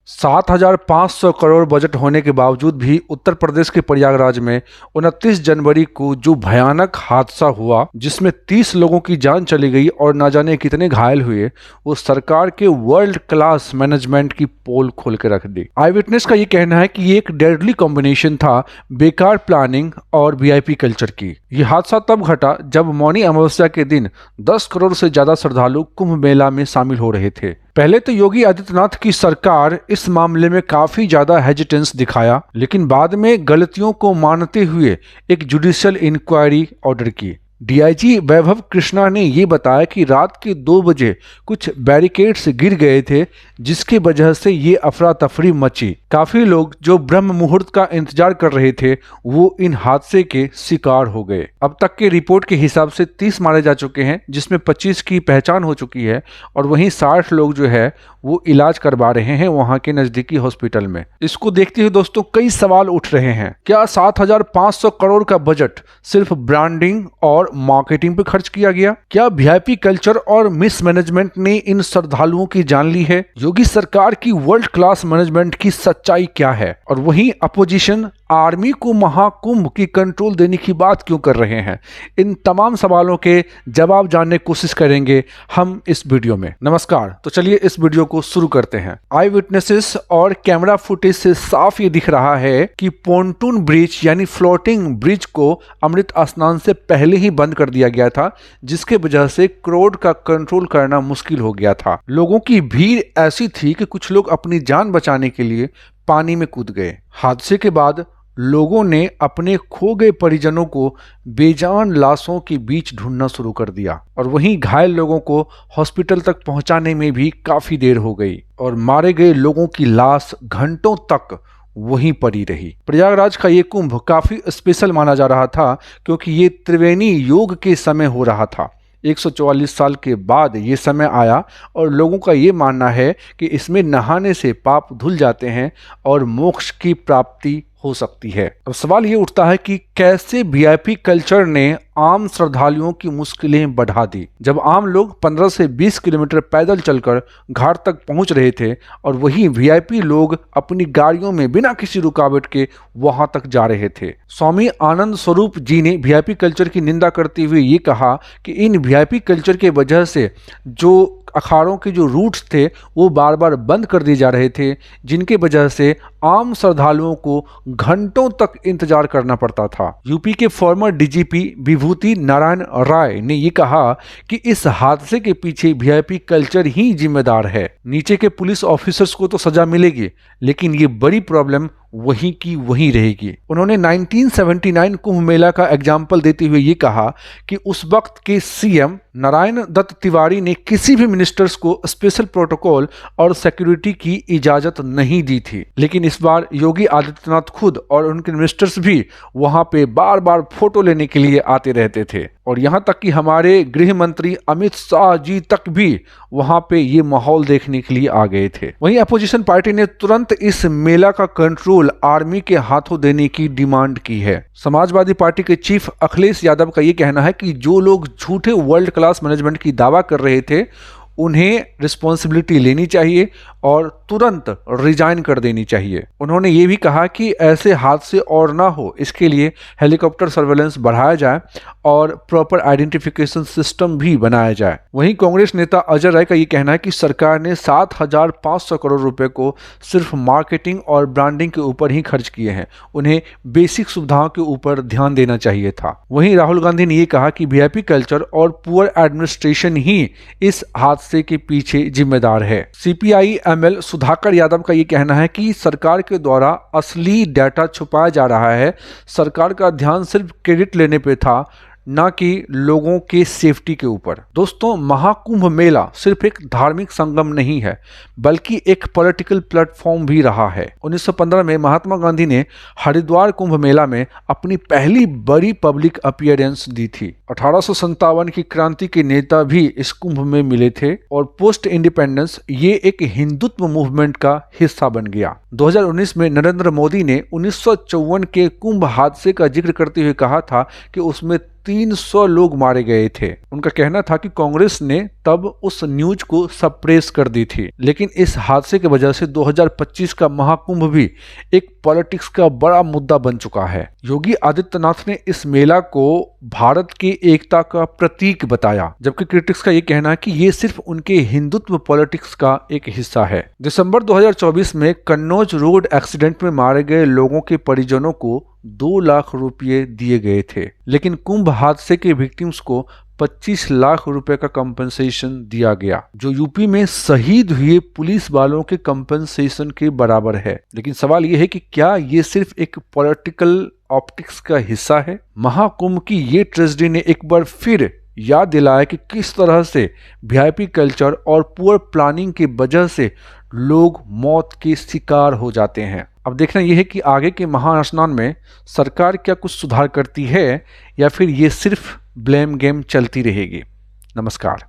7,500 crore budget होने के बावजूद भी उत्तर प्रदेश के प्रयागराज में 29 जनवरी को जो भयानक हादसा हुआ जिसमें 30 लोगों की जान चली गई और ना जाने कितने घायल हुए, वो सरकार के वर्ल्ड क्लास मैनेजमेंट की पोल खोल के रख दी। आई विटनेस का ये कहना है कि ये एक डेडली कॉम्बिनेशन था बेकार प्लानिंग और वीआईपी कल्चर की। ये हादसा तब घटा जब मौनी अमावस्या के दिन 10 करोड़ से ज्यादा श्रद्धालु कुंभ मेला में शामिल हो रहे थे। पहले तो योगी आदित्यनाथ की सरकार इस मामले में काफी ज्यादा हेजिटेंस दिखाया, लेकिन बाद में गलतियों को मानते हुए एक जुडिशियल इंक्वायरी ऑर्डर की। डीआईजी वैभव कृष्णा ने ये बताया कि रात के 2 बजे कुछ बैरिकेड्स गिर गए थे, जिसकी वजह से ये अफरा तफरी मची। काफी लोग जो ब्रह्म मुहूर्त का इंतजार कर रहे थे वो इन हादसे के शिकार हो गए। अब तक के रिपोर्ट के हिसाब से 30 मारे जा चुके हैं, जिसमें 25 की पहचान हो चुकी है और वहीं 60 लोग जो है वो इलाज करवा रहे हैं वहां के नजदीकी हॉस्पिटल में। इसको देखते हुए दोस्तों कई सवाल उठ रहे हैं। क्या 7,500 करोड़ का बजट सिर्फ ब्रांडिंग और मार्केटिंग पे खर्च किया गया? क्या वीआईपी कल्चर और मिसमैनेजमेंट ने इन श्रद्धालुओं की जान ली है? योगी सरकार की वर्ल्ड क्लास मैनेजमेंट की सच्चाई क्या है? और वहीं अपोजिशन आर्मी को महाकुंभ की कंट्रोल देने की बात क्यों कर रहे हैं? इन तमाम सवालों के जवाब जानने की कोशिश करेंगे हम इस वीडियो में। नमस्कार, तो चलिए इस वीडियो को शुरू करते हैं। आई विटनेसेस और कैमरा फुटेज से साफ ये दिख रहा है कि पोंटून ब्रिज यानी फ्लोटिंग ब्रिज को अमृत स्नान से पहले ही बंद कर दिया गया था, जिसके वजह से क्राउड का कंट्रोल करना मुश्किल हो गया था। लोगों की भीड़ ऐसी थी कि कुछ लोग अपनी जान बचाने के लिए पानी में कूद गए। हादसे के बाद लोगों ने अपने खो गए परिजनों को बेजान लाशों के बीच ढूंढना शुरू कर दिया और वहीं घायल लोगों को हॉस्पिटल तक पहुंचाने में भी काफी देर हो गई और मारे गए लोगों की लाश घंटों तक वहीं पड़ी रही। प्रयागराज का ये कुंभ काफी स्पेशल माना जा रहा था क्योंकि ये त्रिवेणी योग के समय हो रहा था। 144 साल के बाद ये समय आया और लोगों का ये मानना है कि इसमें नहाने से पाप धुल जाते हैं और मोक्ष की प्राप्ति हो सकती है। अब सवाल ये उठता है कि कैसे वीआईपी कल्चर ने आम श्रद्धालुओं की मुश्किलें बढ़ा दी। जब आम लोग 15 से 20 किलोमीटर पैदल चलकर घाट तक पहुंच रहे थे और वहीं वीआईपी लोग अपनी गाड़ियों में बिना किसी रुकावट के वहां तक जा रहे थे। स्वामी आनंद स्वरूप जी ने वीआईपी कल्चर की निंदा करते हुए ये कहा कि इन वीआईपी कल्चर के वजह से जो अखाड़ों के जो रूट्स थे वो बार बार बंद कर दिए जा रहे थे, जिनके वजह से आम श्रद्धालुओं को घंटों तक इंतजार करना पड़ता था। यूपी के फॉर्मर डीजीपी विभूति नारायण राय ने ये कहा कि इस हादसे के पीछे वीआईपी कल्चर ही जिम्मेदार है। नीचे के पुलिस ऑफिसर्स को तो सजा मिलेगी, लेकिन ये बड़ी प्रॉब्लम वहीं की वहीं रहेगी। उन्होंने 1979 कुंभ मेला का एग्जाम्पल देते हुए ये कहा कि उस वक्त के सीएम नारायण दत्त तिवारी ने किसी भी मिनिस्टर्स को स्पेशल प्रोटोकॉल और सिक्योरिटी की इजाजत नहीं दी थी, लेकिन इस बार योगी आदित्यनाथ खुद और उनके मिनिस्टर्स भी वहां पे बार बार फोटो लेने के लिए आते रहते थे और यहां तक कि हमारे गृह मंत्री अमित शाह जी तक भी वहां पे ये माहौल देखने के लिए आ गए थे। वहीं अपोजिशन पार्टी ने तुरंत इस मेला का कंट्रोल आर्मी के हाथों देने की डिमांड की है। समाजवादी पार्टी के चीफ अखिलेश यादव का ये कहना है कि जो लोग झूठे वर्ल्ड क्लास मैनेजमेंट की दावा कर रहे थे उन्हें रिस्पॉन्सिबिलिटी लेनी चाहिए और तुरंत रिजाइन कर देनी चाहिए। उन्होंने ये भी कहा कि ऐसे हादसे और ना हो, इसके लिए हेलीकॉप्टर सर्वेलेंस बढ़ाया जाए और प्रॉपर आइडेंटिफिकेशन सिस्टम भी बनाया जाए। वहीं कांग्रेस नेता अजय राय का ये कहना है कि सरकार ने 7,500 करोड़ रुपए को सिर्फ मार्केटिंग और ब्रांडिंग के ऊपर ही खर्च किए हैं, उन्हें बेसिक सुविधाओं के ऊपर ध्यान देना चाहिए था। वहीं राहुल गांधी ने ये कहा कि वीआईपी कल्चर और पुअर एडमिनिस्ट्रेशन ही इस हादसे के पीछे जिम्मेदार है। सीपीआई एमएल सुधाकर यादव का ये कहना है कि सरकार के द्वारा असली डाटा छुपाया जा रहा है। सरकार का ध्यान सिर्फ क्रेडिट लेने पे था, ना कि लोगों के सेफ्टी के ऊपर। दोस्तों, महाकुंभ मेला सिर्फ एक धार्मिक संगम नहीं है, बल्कि एक पॉलिटिकल प्लेटफॉर्म भी रहा है। 1915 में महात्मा गांधी ने हरिद्वार कुंभ मेला में अपनी पहली बड़ी पब्लिक अपीयरेंस दी थी। 1857 की क्रांति के नेता भी इस कुंभ में मिले थे और पोस्ट इंडिपेंडेंस ये एक हिंदुत्व मूवमेंट का हिस्सा बन गया। 2019 में नरेंद्र मोदी ने 1954 के कुंभ हादसे का जिक्र करते हुए कहा था कि उसमें 300 लोग मारे गए थे। उनका कहना था कि कांग्रेस ने तब उस न्यूज को सप्रेस कर दी थी। लेकिन इस हादसे की वजह से 2025 का महाकुंभ भी एक पॉलिटिक्स का बड़ा मुद्दा बन चुका है। योगी आदित्यनाथ ने इस मेला को भारत की एकता का प्रतीक बताया, जबकि क्रिटिक्स का ये कहना है कि ये सिर्फ उनके हिंदुत्व पॉलिटिक्स का एक हिस्सा है। दिसंबर 2024 में कन्नौज रोड एक्सीडेंट में मारे गए लोगों के परिजनों को 2 लाख रुपए दिए गए थे, लेकिन कुंभ हादसे के विक्टिम्स को 25 लाख रुपए का कंपनसेशन दिया गया, जो यूपी में शहीद हुए पुलिस वालों के कंपनसेशन के बराबर है। लेकिन सवाल यह है कि क्या ये सिर्फ एक पॉलिटिकल ऑप्टिक्स का हिस्सा है? महाकुंभ की ये ट्रेजेडी ने एक बार फिर याद दिलाया कि किस तरह से वीआईपी कल्चर और पुअर प्लानिंग की वजह से लोग मौत के शिकार हो जाते हैं। अब देखना यह है कि आगे के महास्नान में सरकार क्या कुछ सुधार करती है या फिर ये सिर्फ ब्लेम गेम चलती रहेगी। नमस्कार।